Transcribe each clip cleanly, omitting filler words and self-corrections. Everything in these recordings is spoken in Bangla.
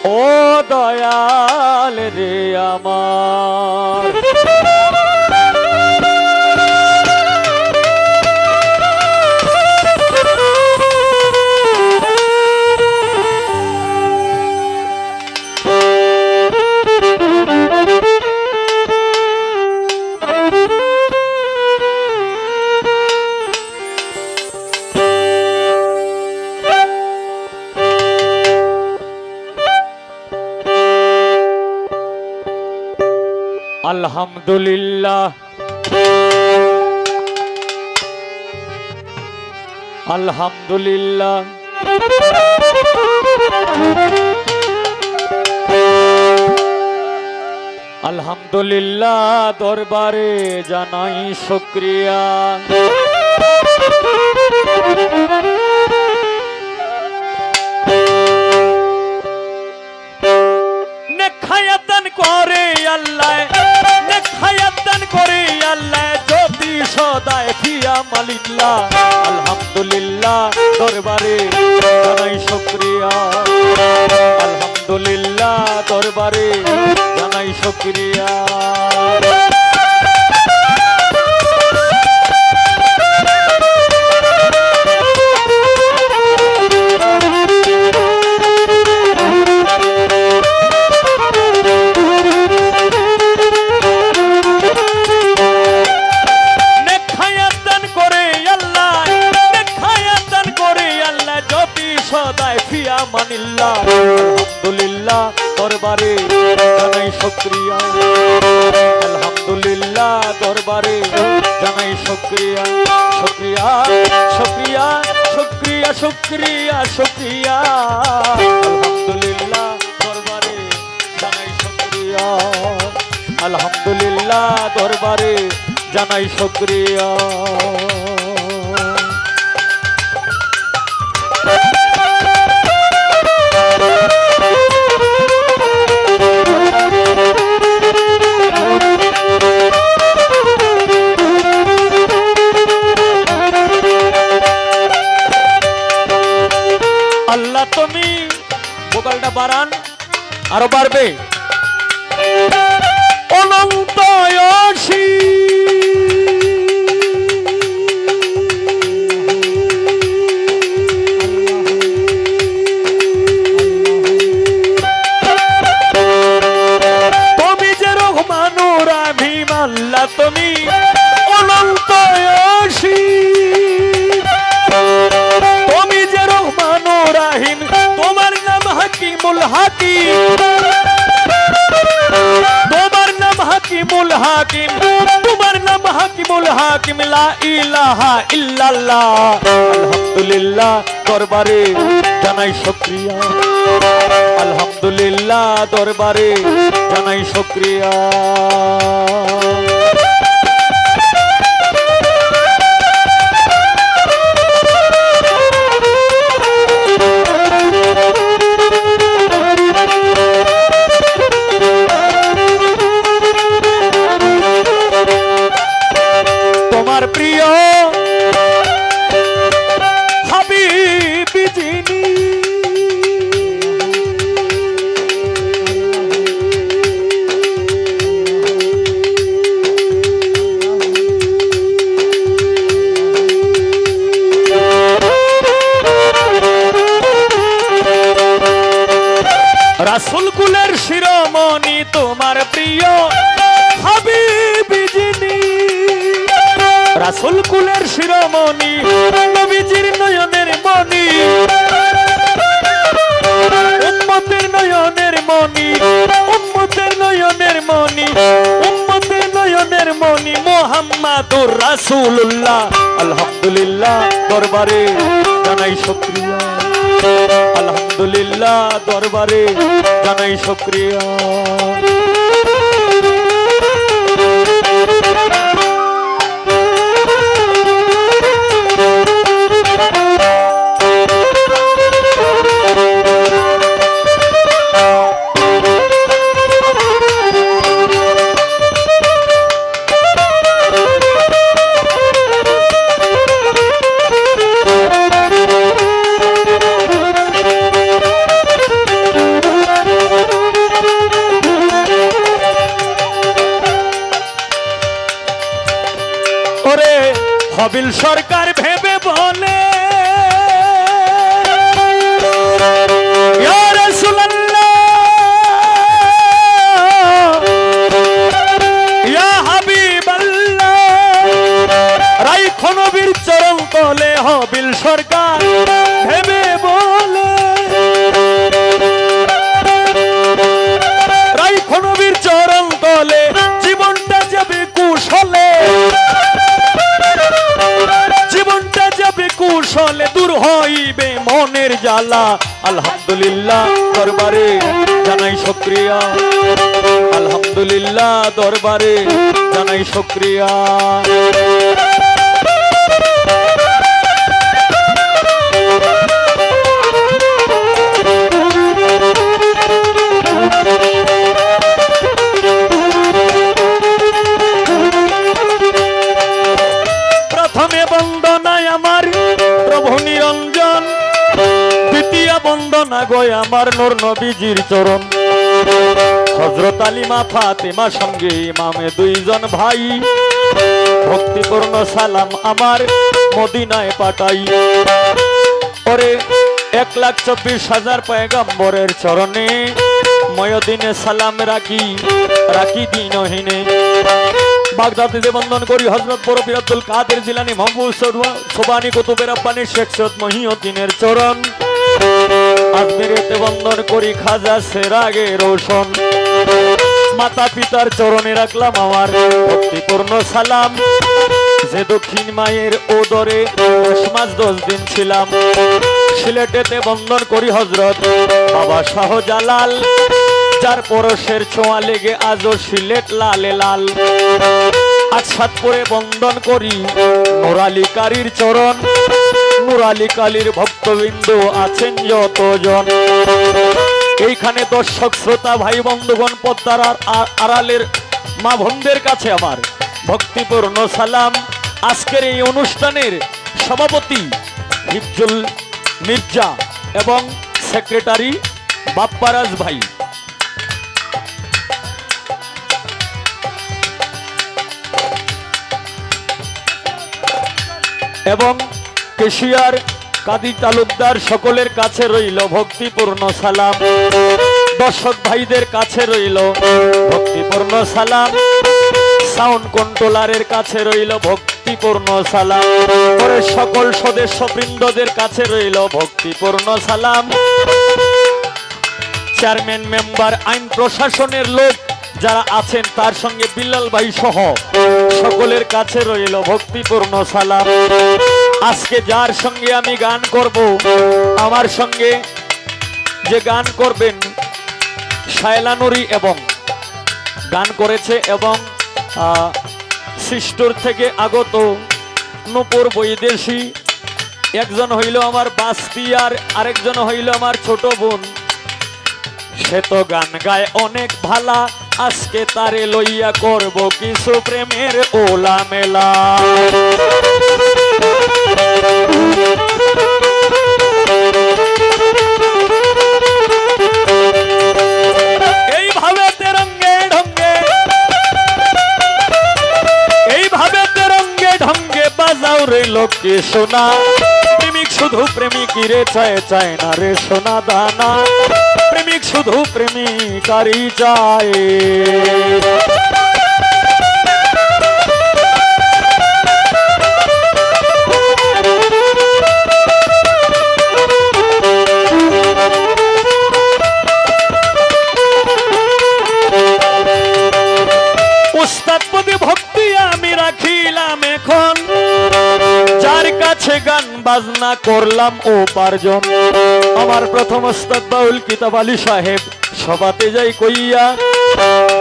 ও দয়াল রে আমার আলহামদুলিল্লাহ আলহামদুলিল্লাহ আলহামদুলিল্লাহ দরবারে জানাই শুকরিয়া নেখায়াতন করে আল্লাহ নেখায়াতন করে আল্লাহ জ্যোতি সদায় ফিয়া মালিল্লাহ আলহামদুলিল্লাহ দরবারে জানাই শুকরিয়া আলহামদুলিল্লাহ দরবারে জানাই শুকরিয়া মানিল্লাহ আলহামদুলিল্লাহ দরবারে জানাই শুকরিয়া আলহামদুলিল্লাহ দরবারে জানাই শুকরিয়া শুকরিয়া শুকরিয়া শুকরিয়া শুকরিয়া শুকরিয়া আলহামদুলিল্লাহ দরবারে জানাই শুকরিয়া আলহামদুলিল্লাহ দরবারে জানাই শুকরিয়া আল্লাহ তুমি ভোকালটা বাড়ান আরো বাড়বে অনন্ত অসি তুমি যে রহমানুর রহিম আল্লাহ তুমি অনন্ত অসি তোমার নাম হাকিমুল হাকিম তোমার নাম হাকিমুল হাকিম তোমার নাম হাকিমুল হাকিম লা ইলাহা ইল্লাল্লাহ আলহামদুলিল্লাহ দরবারে জানাই শুকরিয়া আলহামদুলিল্লাহ দরবারে জানাই শুকরিয়া তোমার প্রিয় হাবিব যিনি রাসূল কুলের শিরোমণি তোমার প্রিয় হাবিব যিনি রাসূল কুলের শিরোমণি নবীজির নয়নের মণি উম্মতের নয়নের মণি উম্মতের নয়নের মণি উম্মতের নয়নের মণি মুহাম্মাদুর রাসূলুল্লাহ আলহামদুলিল্লাহ দরবারে জানাই শুকরিয়া আলহামদুলিল্লাহ দরবারে জানাই শুকরিয়া সরকার ভেবে বলে ইয়া রাসূলুল্লাহ ইয়া হাবিবাল্লাহ রাইখো নবীর চরণ তলে হবিল সরকার ভেবে বলে রাইখো নবীর চরণ তলে জীবনটা যাবে কুশলে জীবনটা যাবে কুশলে দূর হইবে মনের জ্বালা আলহামদুলিল্লাহ দরবারে জানাই শুকরিয়া আলহামদুলিল্লাহ দরবারে জানাই শুকরিয়া প্রথমে বন্দনায় আমার প্রভু নিরঞ্জন দ্বিতীয় বন্দনা গয় আমার নূর নবীজির চরণ হযরত আলিমা ফাতেমা সঙ্গে ইমামে দুইজন ভাই ভক্তিপূর্ণ সালাম আমার মদিনায় পাঠাই ওরে 1,24,000 পয়গম্বরের চরণে ময়দিনে সালাম রাখি রাখি দিনহীনে বাগদাদে বন্দন করি হযরত বরফি আব্দুল কাদের জিলানী মাহবুব সোবানি কুতুবের রব্বানী শেখ সৈয়দ মহিউদ্দিনের চরণ আজমিরেতে বন্দন করি খাজা সেরাগে রোশন মাতা পিতার চরণে রাখলাম আমার ভক্তিপূর্ণ সালাম যে দক্ষিণ মায়ের ওদরে 10 মাস 10 দিন ছিলাম সিলেটেতে বন্দন করি হযরত বাবা শাহজালাল যার পরশের ছোঁয়া লেগে আজও সিলেট লালে লাল আজসাদপুরে বন্দন করি নুরালী কারীর চরণ নুরালী কালীর ভক্তবৃন্দ আছেন যতজন এইখানে দর্শক শ্রোতা ভাই বন্ধুগণ পদ্মার আড়ালের মা বোনদের কাছে আমার ভক্তিপূর্ণ সালাম আজকের এই অনুষ্ঠানের সভাপতি হিফজুল মির্জা এবং সেক্রেটারি বাপ্পারাজ ভাই এবং কেশিয়ার কাদি তালুকদার সকলের কাছে রইল ভক্তিপূর্ণ সালাম দর্শক ভাইদের কাছে রইল ভক্তিপূর্ণ সালাম সাউন্ড কন্ট্রোলারের কাছে রইল ভক্তিপূর্ণ সালাম পরে সকল সদস্যবৃন্দদের কাছে রইল ভক্তিপূর্ণ সালাম চেয়ারম্যান মেম্বার আইন প্রশাসনের লোক যারা আছেন তার সঙ্গে বিল্লাল ভাই সহ সকলের কাছে রইল ভক্তিপূর্ণ সালাম আজকে যার সঙ্গে আমি গান করব আমার সঙ্গে যে গান করবেন শায়লা নুরি এবং গান করেছে এবং সৃষ্টুর থেকে আগত নূপুর বৈদেশী একজন হইল আমার বাস্তি আর আরেকজন হইল আমার ছোট বোন সে তো গান গায় অনেক ভালা আজকে তারে লইয়া করব কিছু প্রেমের ওলা মেলা এইভাবে তেরঙ্গে ঢঙ্গে এইভাবে তেরঙ্গে ঢঙ্গে বাজাও রে লোকে সোনা প্রেমিক শুধু প্রেমিকিরে চায় চায় না রে সোনা দানা প্রেমিক শুধু প্রেমিকারই চায় উস্তাদ পদে ভক্তি আমি রাখিলাম এখন যার কাছে গান বাজনা করলাম উপার্জন আমার প্রথম উস্তাদ বাউল কিতাব আলী সাহেব সভাতে যাই কইয়া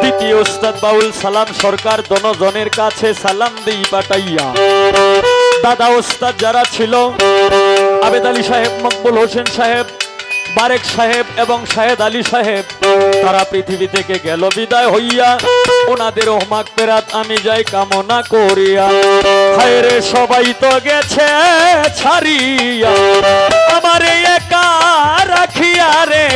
দ্বিতীয় উস্তাদ বাউল সালাম সরকার দনজনের কাছে সালাম দিই পাঠাইয়া দাদা উস্তাদ যারা ছিল আবেদ আলী সাহেব মকবুল হোসেন সাহেব বারেক সাহেব এবং শাহেদ আলী সাহেব তারা পৃথিবী থেকে গেল বিদায় হইয়া ওনাদের মাগফিরাত আমি যাই কামনা করিয়া হায় রে সবাই তো গেছে ছাড়িয়া আমারে একা রাখিয়া রে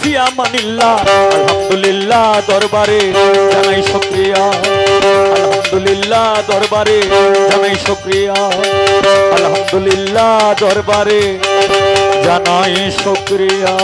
ফিয়া মানিল্লাহ আলহামদুলিল্লাহ দরবারে জানাই শুকরিয়া আলহামদুলিল্লাহ দরবারে জানাই শুকরিয়া আলহামদুলিল্লাহ দরবারে জানাই শুকরিয়া